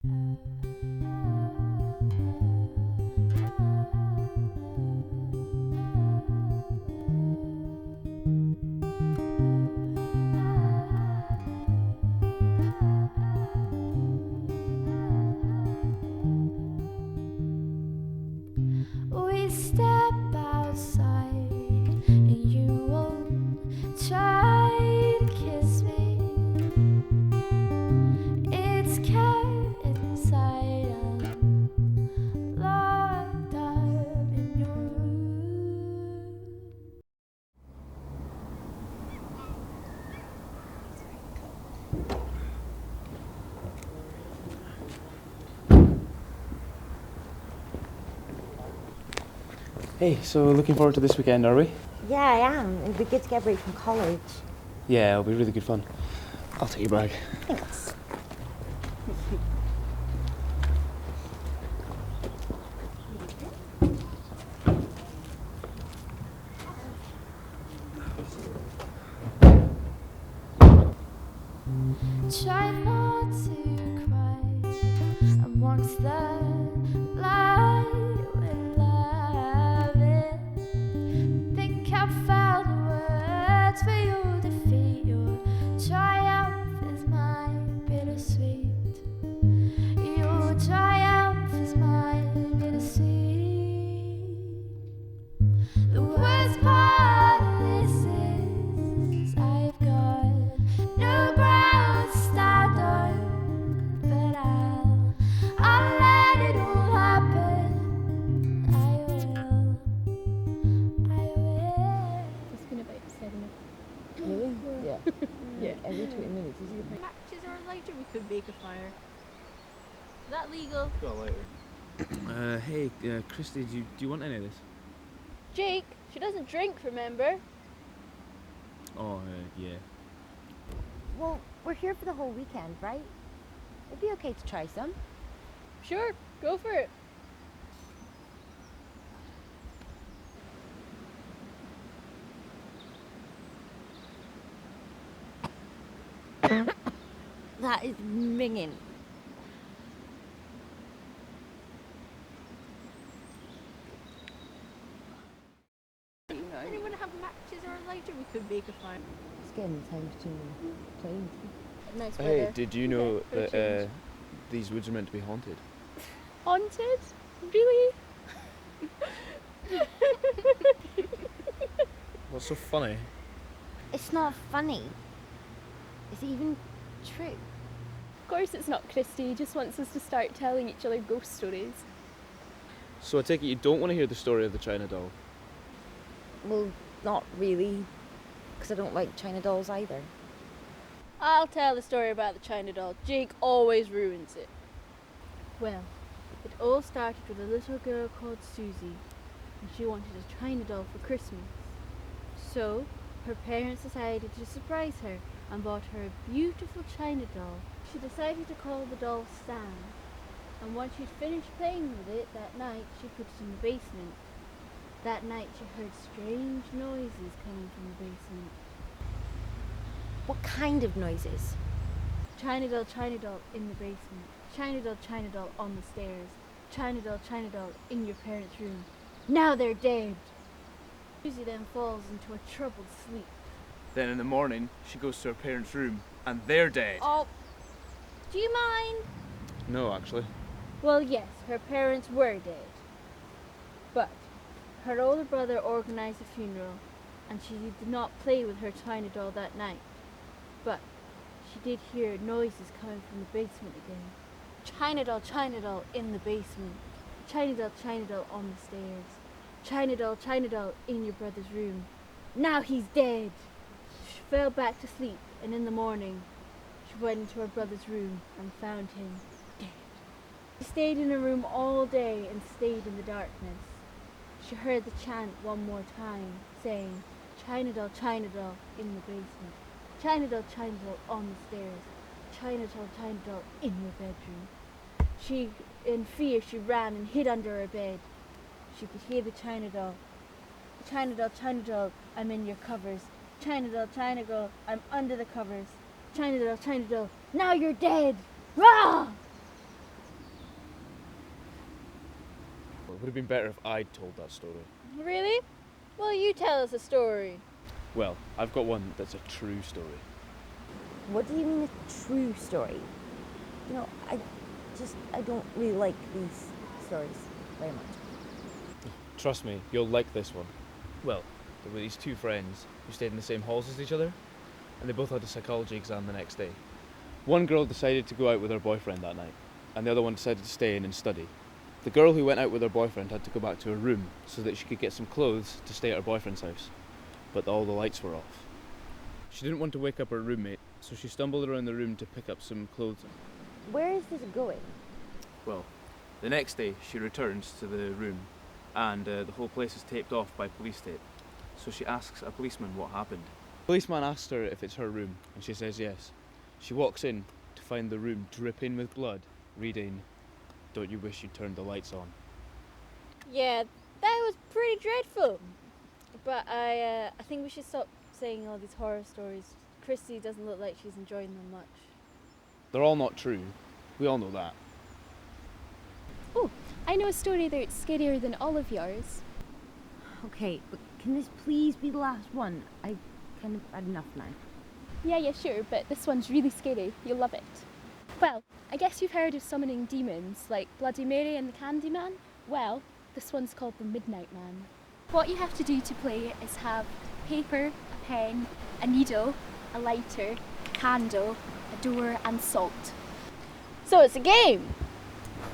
We step outside and you won't try to kiss me. It's kept inside, I'm locked up in your room. Hey, so looking forward to this weekend, are we? Yeah, I am. It'd be good to get a break from college. Yeah, it'll be really good fun. I'll take your bag. Thanks. Try not to cry amongst the light we're loving. Think I found the words for your defeat. Your triumph is my bittersweet. Your triumph is my bittersweet. The worst part of this is I've got no ground to stand on, but I'll let it all happen. I will. It's been about 7 Really? Yeah. Yeah. Every 20 minutes, is it? matches or a lighter, we could make a fire. Is that legal? Got a lighter. Hey, Christie, do you want any of this? Jake, she doesn't drink, remember? Oh, yeah. Well, we're here for the whole weekend, right? It'd be okay to try some. Sure, go for it. That is minging. Anyone have matches or a lighter? We could make a fire. It's getting the time between trains. Nice Hey, weather. did you know that these woods are meant to be haunted? Haunted? Really? What's so funny? It's not funny. Is it even true? Of course it's not, Christie. He just wants us to start telling each other ghost stories. So I take it you don't want to hear the story of the China doll? Well, not really. Because I don't like China dolls either. I'll tell the story about the China doll. Jake always ruins it. Well, it all started with a little girl called Susie, and she wanted a China doll for Christmas. So, her parents decided to surprise her and bought her a beautiful China doll. She decided to call the doll Stan, and once she'd finished playing with it that night, she put it in the basement. That night she heard strange noises coming from the basement. What kind of noises? China doll in the basement. China doll on the stairs. China doll in your parents' room. Now they're dead. Susie then falls into a troubled sleep. Then in the morning, she goes to her parents' room, and they're dead. Oh, do you mind? No, actually. Well, yes, her parents were dead. But her older brother organized a funeral, and she did not play with her China doll that night. But she did hear noises coming from the basement again. China doll in the basement. China doll on the stairs. China doll in your brother's room. Now he's dead. She fell back to sleep, and in the morning, she went into her brother's room and found him dead. She stayed in her room all day and stayed in the darkness. She heard the chant one more time, saying, China doll in the basement. China doll on the stairs. China doll in your bedroom. She, in fear, she ran and hid under her bed. She could hear the China doll. China doll, I'm in your covers. China doll, I'm under the covers. China doll, now you're dead. Rah! would have been better if I'd told that story. Really? Well, you tell us a story. Well, I've got one that's a true story. What do you mean a true story? You know, I don't really like these stories very much. Trust me, you'll like this one. Well, there were these two friends who stayed in the same halls as each other, and they both had a psychology exam the next day. One girl decided to go out with her boyfriend that night, and the other one decided to stay in and study. The girl who went out with her boyfriend had to go back to her room so that she could get some clothes to stay at her boyfriend's house, but all the lights were off. She didn't want to wake up her roommate, so she stumbled around the room to pick up some clothes. Where is this going? Well, the next day she returns to the room and the whole place is taped off by police tape. So she asks a policeman what happened. The policeman asks her if it's her room, and she says yes. She walks in to find the room dripping with blood, reading, "Don't you wish you'd turned the lights on?" Yeah, that was pretty dreadful. But I think we should stop saying all these horror stories. Christie doesn't look like she's enjoying them much. They're all not true. We all know that. Oh, I know a story that's scarier than all of yours. Okay, but can this please be the last one? I kind of had enough now. Yeah, sure, but this one's really scary. You'll love it. Well, I guess you've heard of summoning demons, like Bloody Mary and the Candyman? Well, this one's called the Midnight Man. What you have to do to play is have paper, a pen, a needle, a lighter, a candle, a door and salt. So it's a game!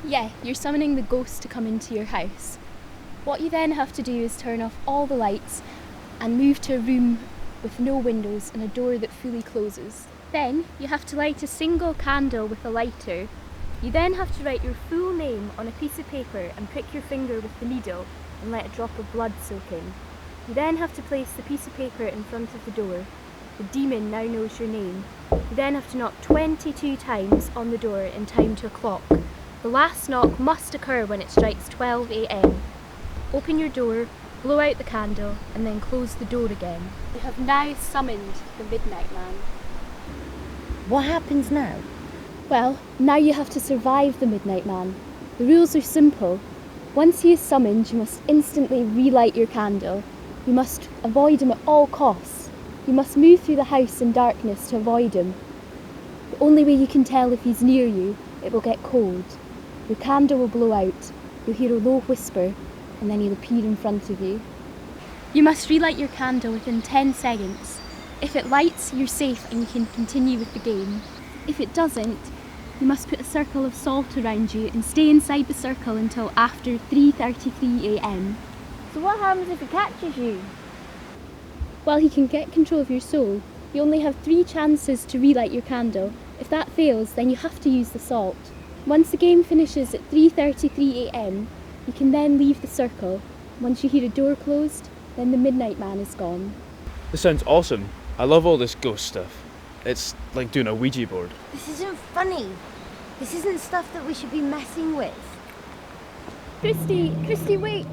Yeah, you're summoning the ghost to come into your house. What you then have to do is turn off all the lights and move to a room with no windows and a door that fully closes. Then you have to light a single candle with a lighter. You then have to write your full name on a piece of paper and prick your finger with the needle and let a drop of blood soak in. You then have to place the piece of paper in front of the door. The demon now knows your name. You then have to knock 22 times on the door in time to a clock. The last knock must occur when it strikes 12 a.m. Open your door, blow out the candle, and then close the door again. You have now summoned the Midnight Man. What happens now? Well, now you have to survive the Midnight Man. The rules are simple. Once he is summoned, you must instantly relight your candle. You must avoid him at all costs. You must move through the house in darkness to avoid him. The only way you can tell if he's near you, it will get cold. Your candle will blow out. You'll hear a low whisper, and then he'll appear in front of you. You must relight your candle within 10 seconds. If it lights, you're safe and you can continue with the game. If it doesn't, you must put a circle of salt around you and stay inside the circle until after 3:33 a.m. So what happens if he catches you? While he can get control of your soul, you only have 3 chances to relight your candle. If that fails, then you have to use the salt. Once the game finishes at 3:33 a.m, you can then leave the circle. Once you hear a door closed, then the Midnight Man is gone. This sounds awesome. I love all this ghost stuff. It's like doing a Ouija board. This isn't funny. This isn't stuff that we should be messing with. Christie, wait!